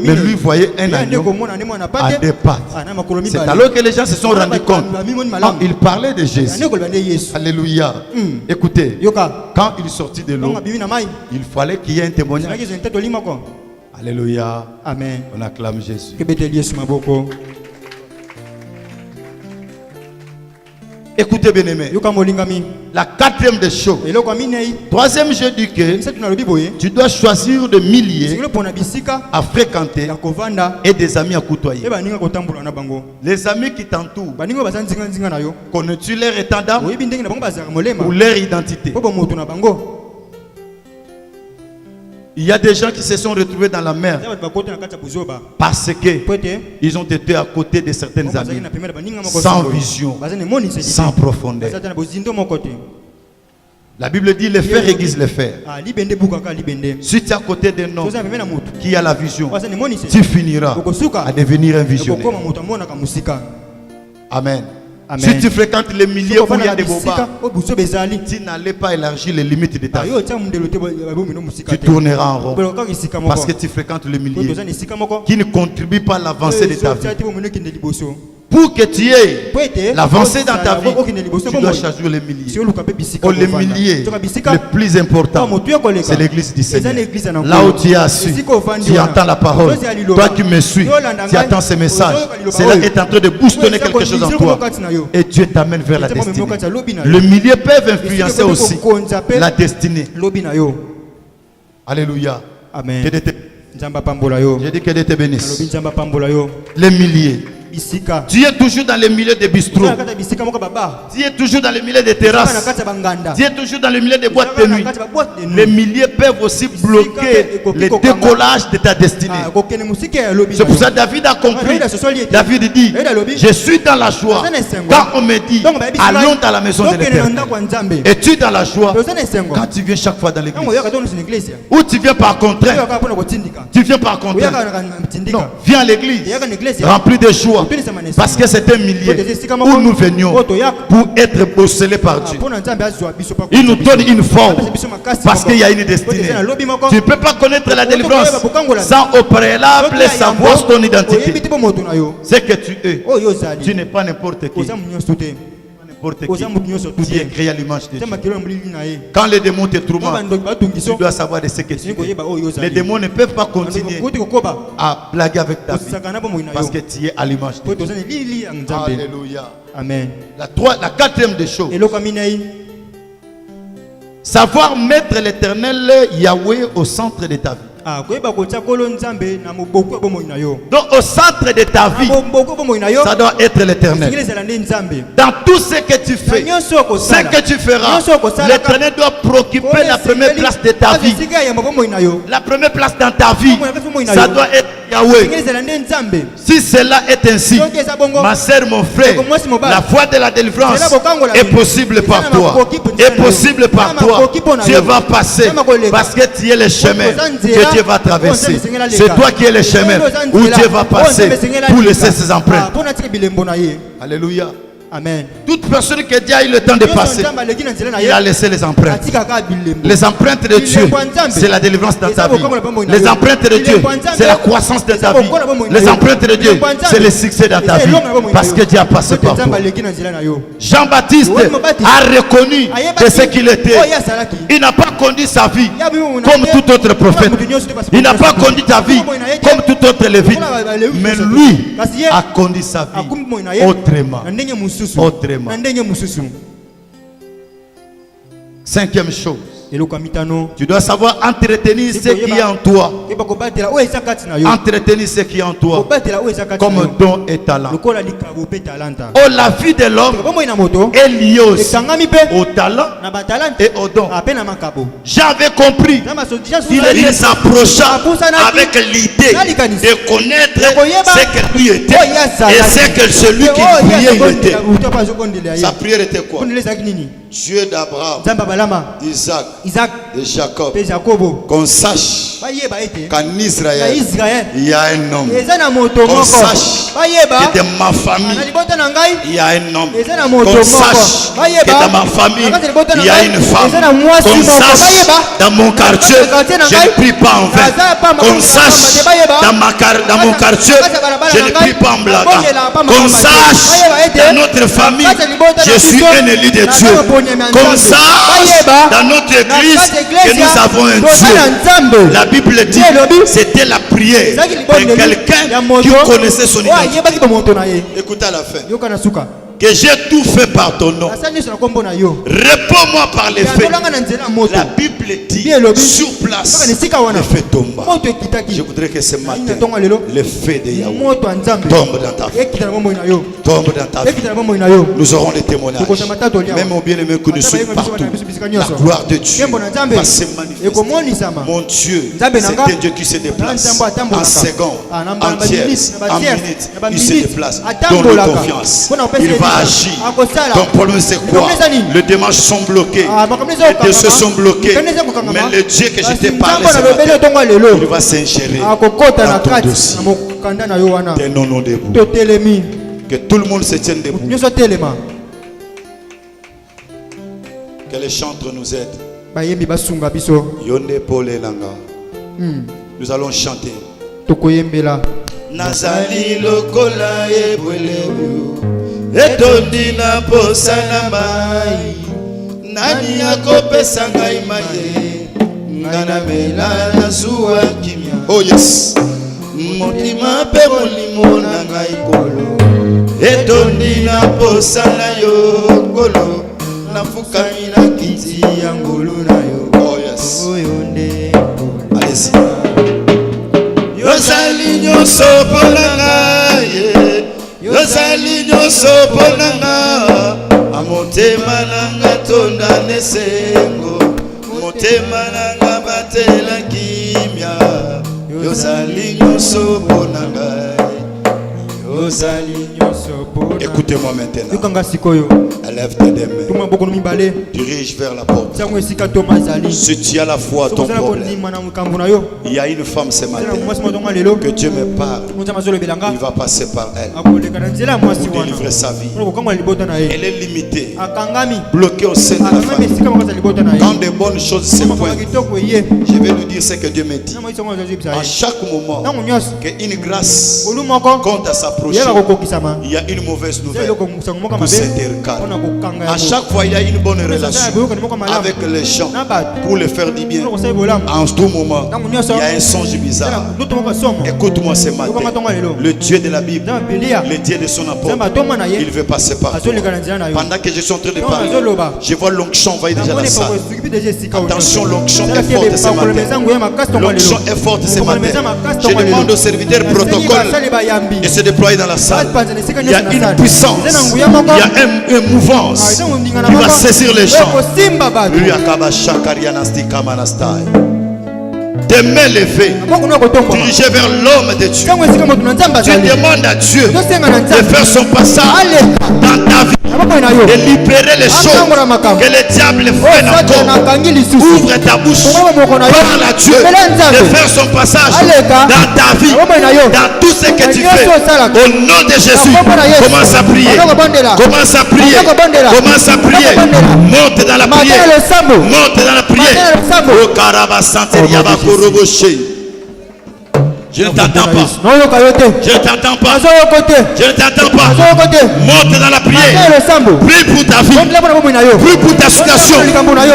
Mais lui voyait un agneau à 2 pattes. C'est alors que les gens se sont rendus compte. Non, il parlait de Jésus. Alléluia. Écoutez, quand il sortit de l'eau, il fallait qu'il y ait un témoignage. Alléluia. Amen. On acclame Jésus. Écoutez bien aimé. La quatrième des choses. Troisième, je dis que tu dois choisir de milliers à fréquenter et des amis à côtoyer. Les amis qui t'entourent, connais-tu leur état d'âme ou leur identité? Il y a des gens qui se sont retrouvés dans la mer parce qu'ils ont été à côté de certaines amies, sans vision, sans profondeur. La Bible dit les fers aiguisent les fers. Si tu es à côté d'un homme qui a la vision, tu finiras à devenir un visionnaire. Amen. Amen. Si tu fréquentes les milieux où il y a des bobards, tu n'allais pas élargir les limites de ta vie. Tu tourneras en rond parce que tu fréquentes le milieu qui ne contribue pas à l'avancée de ta vie. Pour que tu aies l'avancée dans ta vie, tu dois choisir les milliers. Pour les milliers, le plus important, c'est l'église du Seigneur. Là où tu es assis, tu entends la parole. Toi qui me suis, tu attends ce message. Cela est en train de boustonner quelque chose en toi. Et Dieu t'amène vers la destinée. Le milieu peut influencer aussi la destinée. Alléluia. Amen. J'ai dit que Dieu te bénisse. Les milliers. Tu es toujours dans les milieux des bistrots. Tu es toujours dans les milieux des terrasses. Tu es toujours dans les milieux des boîtes de nuit. Les milieux peuvent aussi bloquer le décollage de ta destinée. C'est pour ça que David a compris. David dit, je suis dans la joie quand on me dit, allons dans la maison de l'Éternel. Et tu es dans la joie quand tu viens chaque fois dans l'église. Ou tu viens par contrainte. Tu viens par contrainte. Non, viens à l'église rempli de joie. Parce que c'est un milieu où nous venions pour être bosselés par Dieu. Il nous donne une forme parce qu'il y a une destinée. Tu ne peux pas connaître la délivrance sans au préalable savoir ton identité. C'est que tu es. Tu n'es pas n'importe qui. Tu es créé à l'image de Dieu. Quand les démons te tourmentent, tu dois savoir de ce que tu es. Les démons ne peuvent pas continuer à blaguer avec ta vie parce que tu es à l'image de Dieu. Alléluia. Amen. La quatrième des choses, savoir mettre l'Éternel Yahweh au centre de ta vie. Donc au centre de ta vie, ça doit être l'Éternel. Dans tout ce que tu fais, ce que tu feras, l'Éternel doit préoccuper la première place de ta vie. La première place dans ta vie, ça doit être Yahweh. Si cela est ainsi, ma sœur, mon frère, la foi de la délivrance est possible par toi. Est possible par toi. Dieu va passer parce que tu es le chemin que Dieu va traverser. C'est toi qui es le chemin où Dieu va passer pour laisser ses empreintes. Alléluia. Amen. Toute personne qui a déjà eu le temps de passer, il a laissé les empreintes. Les empreintes de Dieu, c'est la délivrance dans ta vie. Les empreintes de Dieu, c'est la croissance de ta vie. Les empreintes de Dieu, c'est le succès dans ta vie. Parce que Dieu a passé par toi. Jean-Baptiste a reconnu de ce qu'il était. Il n'a pas conduit sa vie comme tout autre prophète. Il n'a pas conduit ta vie comme tout autre lévite. Mais lui a conduit sa vie autrement. Autrement. Cinquième chose, tu dois savoir entretenir ce qui est en toi. Entretenir ce qui est en toi comme don et talent. Oh, la vie de l'homme est liée aussi au talent et au don. J'avais compris. Il s'approcha avec l'idée de connaître ce que lui était et ce que celui qui priait il était. Sa prière était quoi? Dieu d'Abraham, Isaac et Jacob, qu'on sache qu'en Israël il y a un homme, qu'on sache que dans ma famille il y a un homme, qu'on sache que dans ma famille il y a une femme, qu'on sache dans mon quartier je ne prie pas en vain, qu'on sache dans mon quartier je ne prie pas en blaguant, qu'on sache dans notre famille je suis un élu de Dieu, qu'on sache dans notre église que nous avons un Dieu. La Bible dit c'était la prière de quelqu'un qui connaissait son identité. Écoutez à la fin. que j'ai tout fait par ton nom. Réponds-moi par les faits. La Bible dit sur place le fait tombe. Je voudrais que ce matin le fait de Yahweh tombe dans ta vie. Tombe dans ta vie. Nous aurons des témoignages. Même au bien-aimé que nous sommes partout. La gloire de Dieu va se manifester. Mon Dieu, c'est un Dieu qui se déplace en secondes, en tierces, en minutes. Il se déplace. Donne-lui confiance. Il va agir. Ton problème c'est quoi? Les démarches sont bloquées. Les dossiers sont bloqués. Mais le Dieu que je t'ai parlé ce matin, il va s'ingérer dans ton dossier. Tenons-nous debout. Que tout le monde se tienne debout. Que les chantres nous aident. Yonde Pole Langa. Nous allons chanter. Nazali lokola ebwelebu etondi na posa na mai nani akopesa ngai maye ngana mela na zuwa kimia. Oh yes. Motima pe molimo na ngai kolo etondi na posa na yo kolo nafukami na kiti ya ngulu na yo. Oh yes. Allez-y. Yozali nyonso ponanga Yozali nyonso ponanga Amotema nanga tonda nesengo Motema nanga batela kimia Yozali nyonso ponanga Yozali nyonso ponanga. Écoutez-moi maintenant. Lève tes deux mains. Dirige vers la porte. Si tu as la foi, ton problème. Il y a une femme ce matin que Dieu me parle. Il va passer par elle pour délivrer sa vie. Elle est limitée, bloquée au sein de la famille. Quand de bonnes choses se pointent, je vais lui dire ce que Dieu me dit. À chaque moment qu'une grâce compte à s'approcher, il y a une mauvaise nouvelle pour s'intercaler. À chaque fois, il y a une bonne relation avec les gens pour les faire du bien. En tout moment, il y a un songe bizarre. Écoute-moi ce matin. Le Dieu de la Bible, le Dieu de son apôtre, il veut passer par toi. Pendant que je suis en train de parler, je vois l'onction envahir déjà la salle. Attention, l'onction est forte ce matin. L'onction est forte ce matin. Je demande aux serviteurs protocole de se déployer dans la salle. Il y a une puissance, il y a un mouvement qui va saisir les gens. Tes mains levées, dirigées vers l'homme de Dieu. Tu demandes à Dieu de faire son passage dans ta vie, de libérer les choses que le diable fait encore. Ouvre ta bouche, parle à Dieu de faire son passage dans ta vie, dans tout ce que tu fais. Au nom de Jésus, commence à prier. Commence à prier. Commence à prier. Monte dans la prière. Monte dans la prière. Je ne t'entends pas. Je ne t'entends pas. Je ne t'entends pas. Monte dans la prière. Prie pour ta vie. Prie pour ta situation.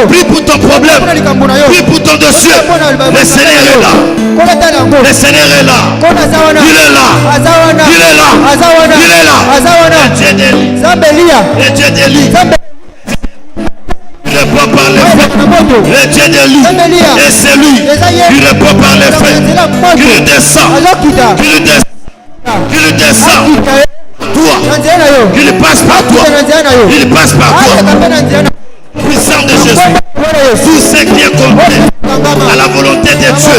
Prie pour ton problème. Prie pour ton dossier. Le Seigneur est là. Le Seigneur est là. Il est là. Il est là. Il est là. Le Dieu d'Élie. Le Dieu d'Élie. Il répond par les faits. Le Dieu d'Élie. Et c'est lui. Il répond par les faits. Il descend. Il descend. Toi. Il passe par toi. Il passe par toi. Puissant de Jésus. Tout ce qui est compté à la volonté de Dieu.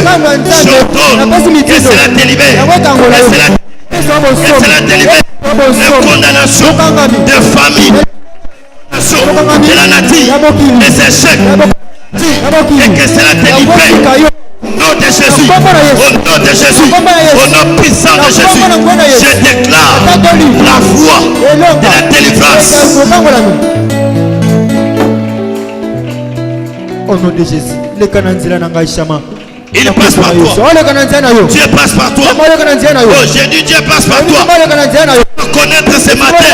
J'ordonne que cela te libère. Que cela te libère. Les condamnations de famille. De la nature, des échecs, et que cela te libère. Au nom de Jésus, au nom de Jésus, au nom puissant de Jésus, je déclare la foi de la délivrance. Au nom de Jésus, les Canadiens n'ont pas il passe par toi. Dieu passe par toi. Oh, j'ai dit Dieu passe par toi. Connaître ce matin,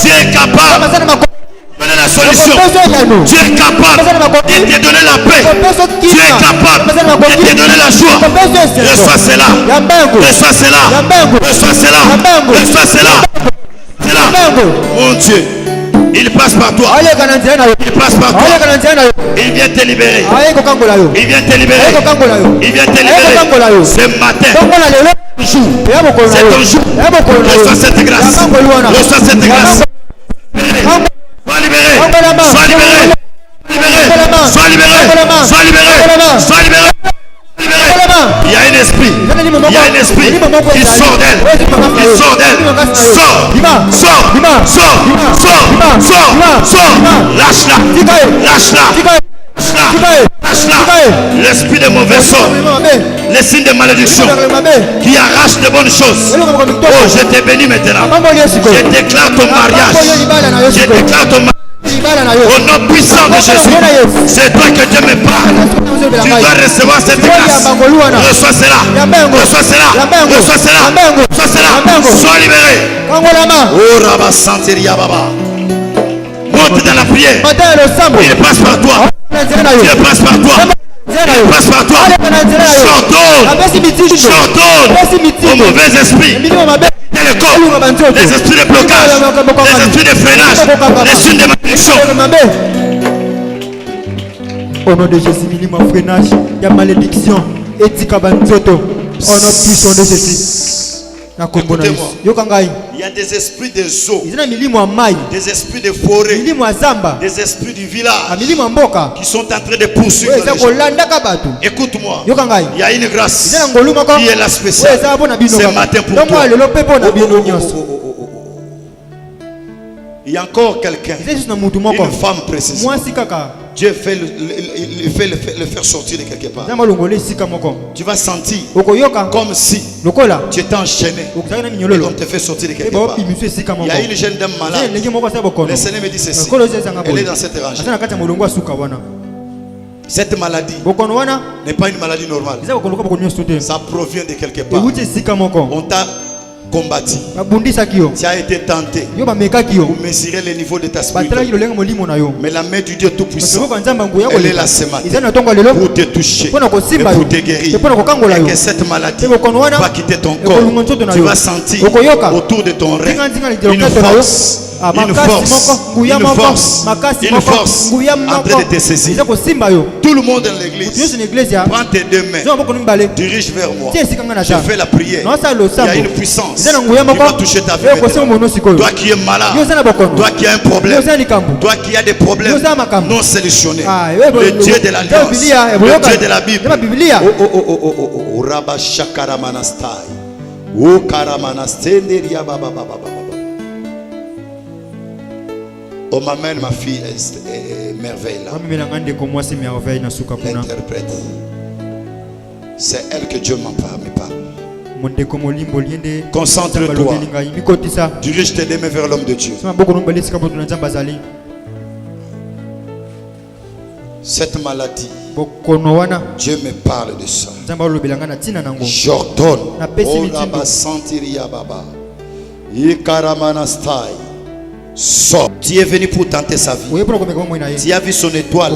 Dieu est capable de donner la solution. Dieu est capable de te donner la paix. Dieu est capable de te donner la joie. Reçois cela. Reçois cela. Reçois cela. Reçois cela. Mon Dieu, il passe par toi. Il passe par toi. Il vient te libérer. Il vient te libérer. Il vient te libérer. Ce matin, c'est ton jour. Reçois cette grâce. Reçois cette grâce. Sois libéré. Sois libéré. Sois libéré. Sois libéré. Sois libéré. Il y a un esprit. Il y a un esprit qui sort d'elle. Qui sort d'elle. Sors. Sors. Sors. Sors. Sors. Sors. Lâche-la. Lâche-la. Lâche-la. L'esprit de mauvais sort. Les signes de malédiction qui arrachent de bonnes choses. Oh, je te bénis maintenant. Je déclare ton mariage. Je déclare ton mariage. Au nom puissant de Jésus, c'est toi que Dieu me parle. Tu vas recevoir cette grâce. Reçois cela. Reçois cela. Reçois cela. Reçois cela. Sois libéré. Oh Rabba Santeria Baba. Monte dans la prière. Il passe par toi. Il passe par toi. Il passe par toi. J'ordonne au mauvais esprit. Les esprits de blocage, les esprits de freinage, les signes de malédiction. Au nom de Jésus, minimum freinage, il y a malédiction. Éthique à Banzoto. Au nom puissant de Jésus. Écoutez-moi. Il y a des esprits des eaux, des esprits de forêt, des esprits du village qui sont en train de poursuivre les gens. Écoute-moi, il y a une grâce qui est la spéciale ce matin pour toi. Il y a encore quelqu'un, une femme précisément. Dieu fait le faire sortir de quelque part. Tu vas sentir comme si tu étais enchaîné et qu'on te fait sortir de quelque part. Il y a une jeune dame malade. Le Seigneur me dit ceci. Elle est dans cette rangée. Cette maladie n'est pas une maladie normale. Ça provient de quelque part. On t'a combattu. Tu as été tenté pour mesurer le niveau de ta spiritualité. Mais la main du Dieu Tout-Puissant, elle est là ce matin pour te toucher et pour te guérir. Et que cette maladie va quitter ton corps. Tu vas sentir autour de ton rein une force. Une force en train de te saisir. Tout le monde dans l'église, prends tes deux mains, dirige vers moi. Je fais la prière. Il y a une puissance qui va toucher ta vie maintenant. Toi qui es malade, toi qui as un problème, toi qui as des problèmes non solutionnés, le Dieu de l'Alliance, le Dieu de la Bible. Oh Rabba Shakaramanastai. Oh Karamanastendria Baba Baba. On m'amène ma fille merveille là. Interprète. C'est elle que Dieu m'en parle. Concentre-toi. Dirige tes mains vers l'homme de Dieu. Cette maladie, Dieu me parle de ça. J'ordonne. Sors. Tu es venu pour tenter sa vie. Tu as vu son étoile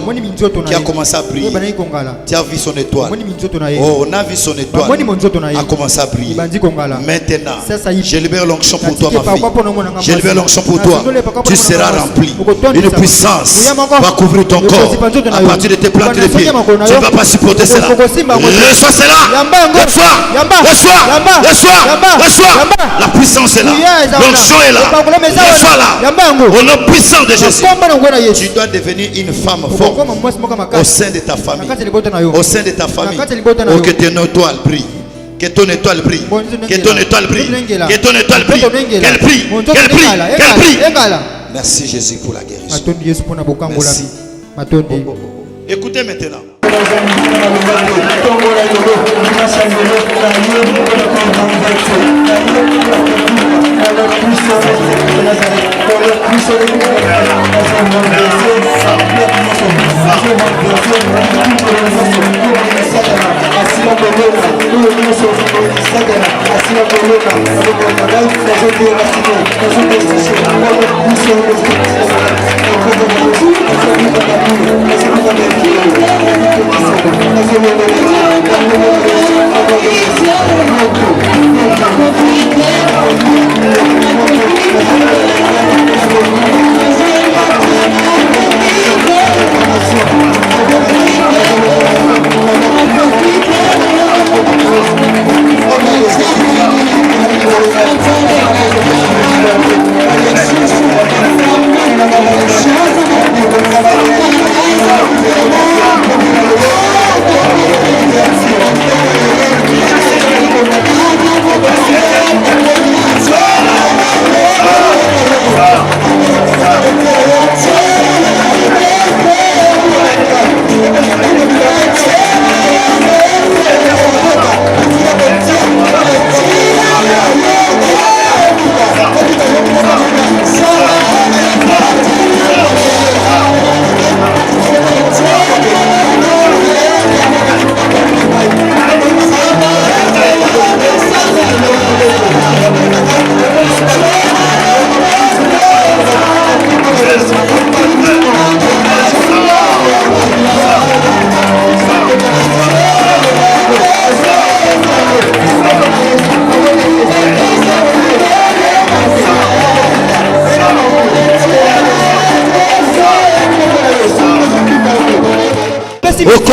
qui a commencé à briller. Tu as vu son étoile. Oh, on a vu son étoile a commencé à briller. Maintenant, je libère l'onction pour toi, ma fille. Je libère l'onction pour toi. Tu seras rempli. Une puissance va couvrir ton corps. À partir de tes plantes de pied, tu ne vas pas supporter cela. Reçois cela. Reçois. La puissance est là. L'onction est là. Reçois-la. Au nom puissant de Jésus, tu dois devenir une femme forte au sein de ta famille. Au sein de ta famille. Oh, que ton étoile brille. Que ton étoile brille. Que ton étoile brille. Que ton étoile brille. Qu'elle brille. Qu'elle brille. Qu'elle brille. Merci Jésus pour la guérison. Merci. Écoutez maintenant. Thank you.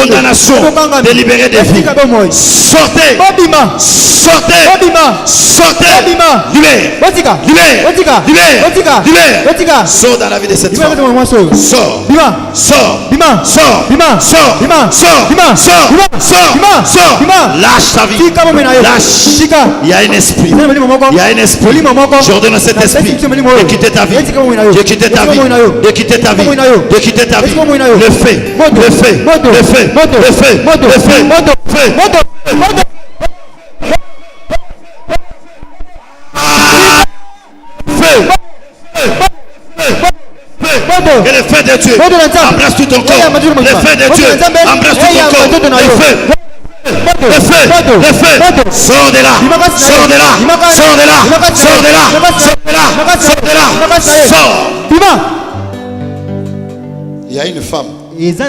condamnation délibérée des vies. Sortez. Sortez. Sortez. Libère. Sors dans la vie de cette femme. Sors. Sors. Lâche ta vie. Lâche. Il y a un esprit. J'ordonne à cet esprit de quitter ta vie. De quitter ta vie. De quitter ta vie. De quitter ta vie. Le feu. Et le feu de Dieu embrasse tout ton corps. Le feu de Dieu embrasse tout ton corps. Le feu. Sors de là. Il y a une femme qui est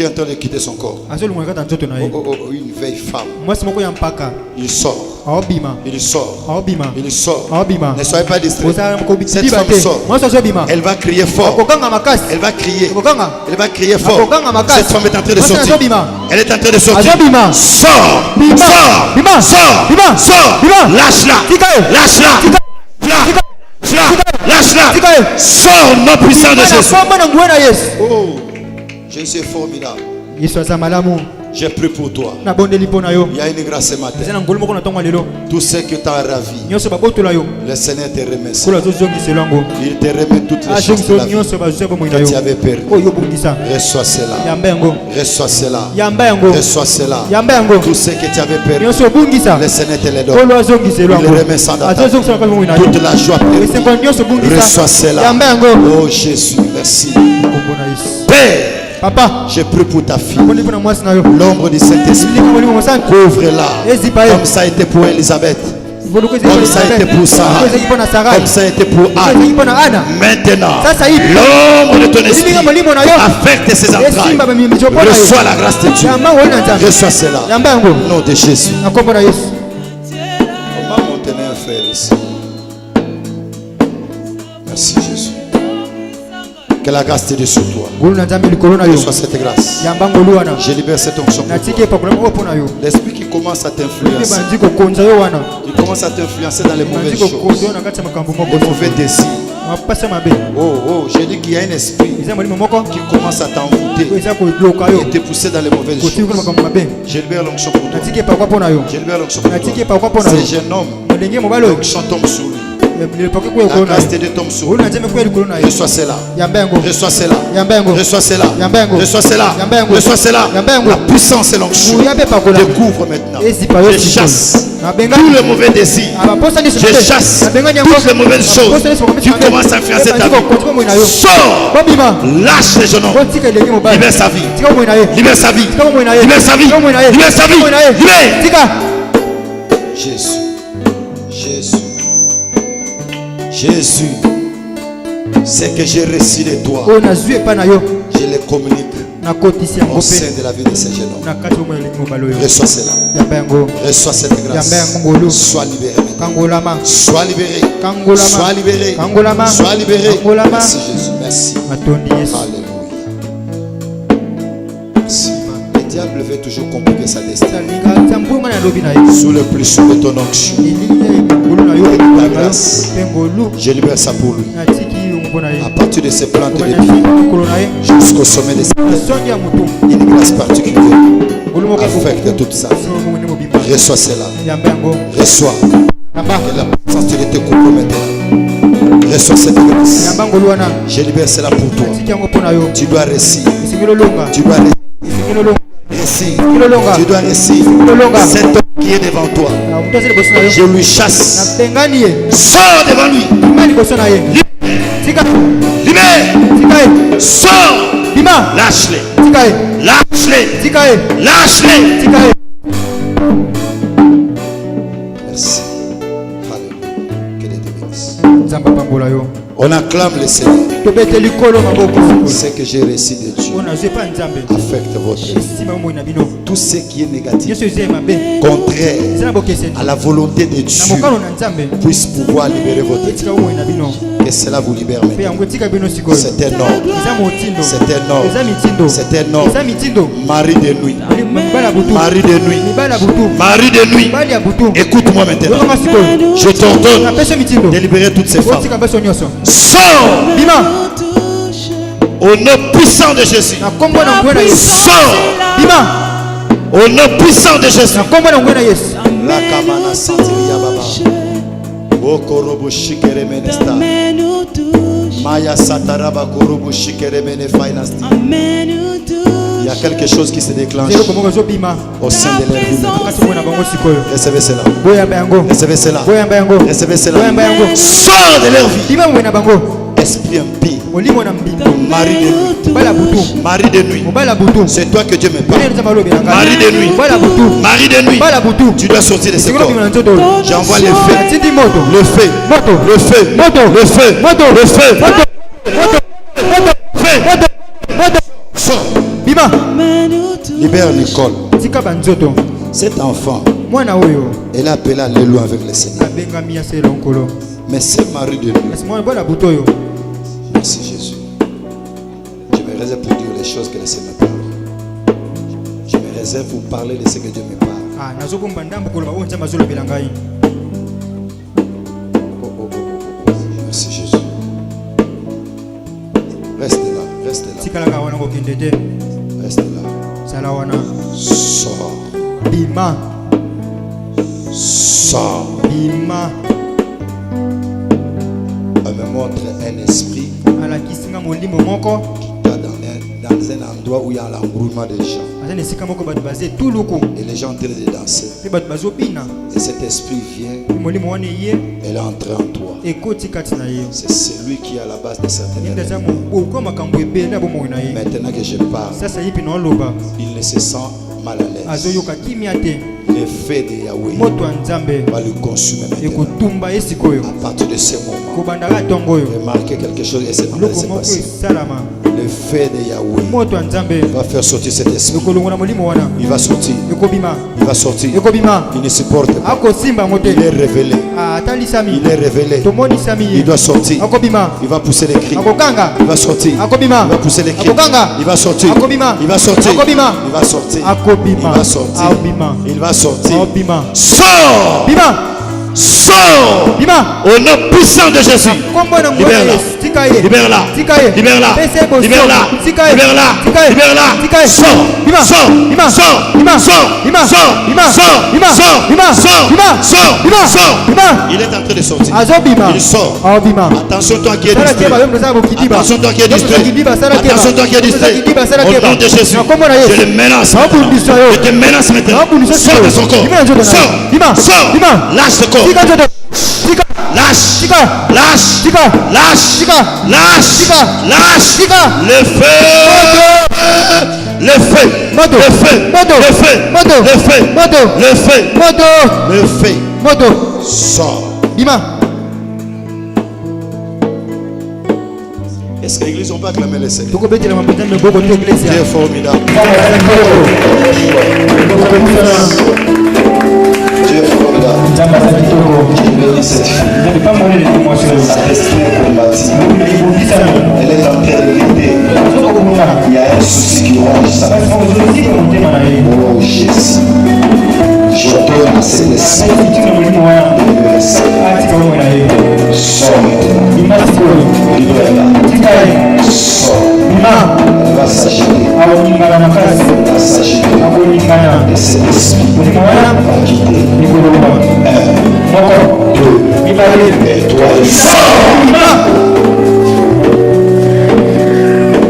en train de quitter son corps. Une vieille femme. Il sort. Ne soyez pas distraits. Cette femme sort. Elle va crier fort. Elle va crier fort. Cette femme est en train de sortir. Elle est en train de sortir. Sors. Lâche-la. Sors, nom puissant de Jésus. Oh, Jésus est formidable. J'ai prié pour toi. Il y a une grâce ce matin. Tout ce que tu as ravi, le Seigneur te remercie. Il te remet toutes les choses de la vie que tu avais perdu. Reçois cela. Reçois cela. Tout ce que tu avais perdu, le Seigneur te le donne. Il le remet sans attendre. Toute la joie perdue, reçois cela. Oh Jésus, merci. Père, Papa, je prie pour ta fille. L'ombre du Saint-Esprit, couvre-la. Comme ça a été pour Elisabeth. Comme ça a été pour Sarah. Comme ça a été pour Anne. Maintenant, l'ombre de ton esprit affecte ses entrailles. Reçois la grâce de Dieu. Reçois cela. Au nom de Jésus. On va monter un frère ici. Merci Jésus. Que la grâce te dé sur toi. Reçois cette grâce. Je libère cette onction pour toi. L'esprit qui commence à t'influencer. Il commence à t'influencer dans les mauvaises choses. Les mauvais désirs. Oh, j'ai dit qu'il y a un esprit qui commence à t'envoûter et te pousser dans les mauvaises choses. Je libère l'onction pour toi. Je libère l'onction pour toi. Ce jeune homme, l'onction tombe sur lui. La grâce de Dieu tombe sur lui. Reçois cela. Reçois cela. Reçois cela. Reçois cela. Reçois cela. La puissance et l'onction découvre maintenant. Je chasse tous les mauvais désirs. Je chasse toutes les mauvaises choses qui commencent à influencer ta vie. Sors. Lâche les jeunes hommes. Libère sa vie. Libère sa vie. Libère sa vie. Libère sa vie. Libère. Jésus. Jésus. Jésus, ce que j'ai reçu de toi, je le communique au sein de la vie de ces jeunes hommes. Reçois cela. Reçois cette grâce. Sois libéré. Sois libéré. Sois libéré. Sois libéré. Merci Jésus. Merci. Alléluia. Merci. Le diable veut toujours compliquer sa destinée. Sous le plus de ton onction. Ta grâce, je libère ça pour lui. À partir de ses plantes de pied jusqu'au sommet de ses têtes, une grâce particulière affecte toute sa vie. Reçois cela. Reçois. Que la puissance de Dieu te couvre maintenant. Reçois cette grâce. Je libère cela pour toi. Tu dois réussir. Tu dois réussir. Tu dois réussir. Cet homme qui est devant toi, je lui chasse. Sors devant lui. Libère. Sors. Lâche-les. Lâche-les. Lâche-les. Merci. Alléluia. Que Dieu te bénisse. On acclame le Seigneur. Ce que j'ai reçu de Dieu affecte votre vie. Tout ce qui est négatif, contraire à la volonté de Dieu, puisse pouvoir libérer votre vie. Que cela vous libère maintenant. C'est un ordre. C'est un ordre. C'est un ordre. Marie de nuit. Marie de nuit. Marie de nuit. Écoute-moi maintenant. Je t'ordonne de libérer toutes ces femmes. Sors au nom puissant de Jésus. Sors au nom puissant de Jésus. La kamana santiria baba. Okorobo shikere menesta. Maya sataraba korobo shikere mene finasti. Il y a quelque chose qui se déclenche au sein de leur vie. Recevez cela. Recevez cela. Recevez cela. Sors de leur vie. Esprit impie. Marie de nuit. Marie de nuit. C'est toi que Dieu me parle. Marie de nuit. Marie de nuit. Tu dois sortir de ce corps. J'envoie le feu. Le feu. Le feu. Le feu. Le feu. Sors. Libère Nicole. Cet enfant, elle a appelé Alléluia avec le Seigneur. Mais c'est Marie de nuit. Merci Jésus. Je me réserve pour dire les choses que le Seigneur me parle. Je me réserve pour parler de ce que Dieu me parle. Merci Jésus. Reste là. Reste là. Reste là. Sors. Bima. Sors. Bima. Elle me montre un esprit qui est dans un endroit où il y a l'engouement des gens. Et les gens sont en train de danser. Et cet esprit vient. Elle est entrée en toi. C'est celui qui est à la base de certaines choses. Maintenant que je parle, il ne se sent mal à l'aise. Le feu de Yahweh va le consumer maintenant. À partir de ce moment, remarquez quelque chose et c'est en train de se passer. Le feu de Yahweh va faire sortir cet esprit. Il va sortir. Il va sortir. Il ne supporte pas. Il est révélé. Il est révélé. Il doit sortir. Il va pousser les cris. Il va sortir. Il va pousser les cris. Il va sortir. Il va sortir. Il va sortir. Il va sortir. Il va sortir. Sors! Sors! Au nom puissant de Jésus. Libère-la. Libère-la. Libère-la. Libère-la. Libère-la. Libère-la. Sors! Sors! Sors! Sors! Il est en train de sortir. Il sort. Attention toi qui es distrait. Attention toi qui es distrait. Attention toi qui es distrait. Au nom de Jésus. Je le menace. Je te menace maintenant. Sors de son corps. Sors. Sors. Lâche ce corps. Lâche. Lâche. Lâche. Lâche. Lâche. Le feu. Le feu. Le feu. Le feu. Le feu. Le feu. Le feu. Sors. Est-ce que l'église, on peut acclamer le Seigneur? Dieu est formidable. Dieu est formidable. Je bénis cette fille. Sa destinée est combative. Elle est en train de lutter. Il y a un souci qui ronge sa vie. Oh Jésus. J'ordonne à cet esprit de me laisser. Sors maintenant. Libère-la. Sors. Elle va s'agiter. Elle va s'agiter. Et cet esprit va quitter. 1, 2, et toi et sors.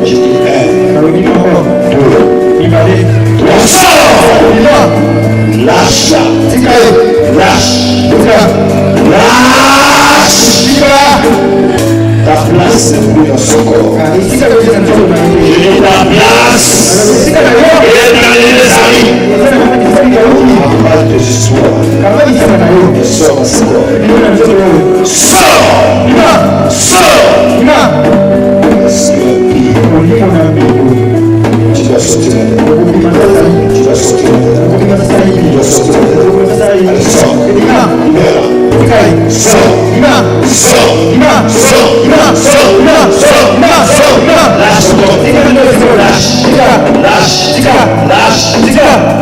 J'ai dit 1, 2, toi sors. Lâche. Lâche. Ta place est dans son corps. Je dis ta place est dans les amis. Arrête tes histoires. Et sors à ce corps. Sors. Sors. Lâche.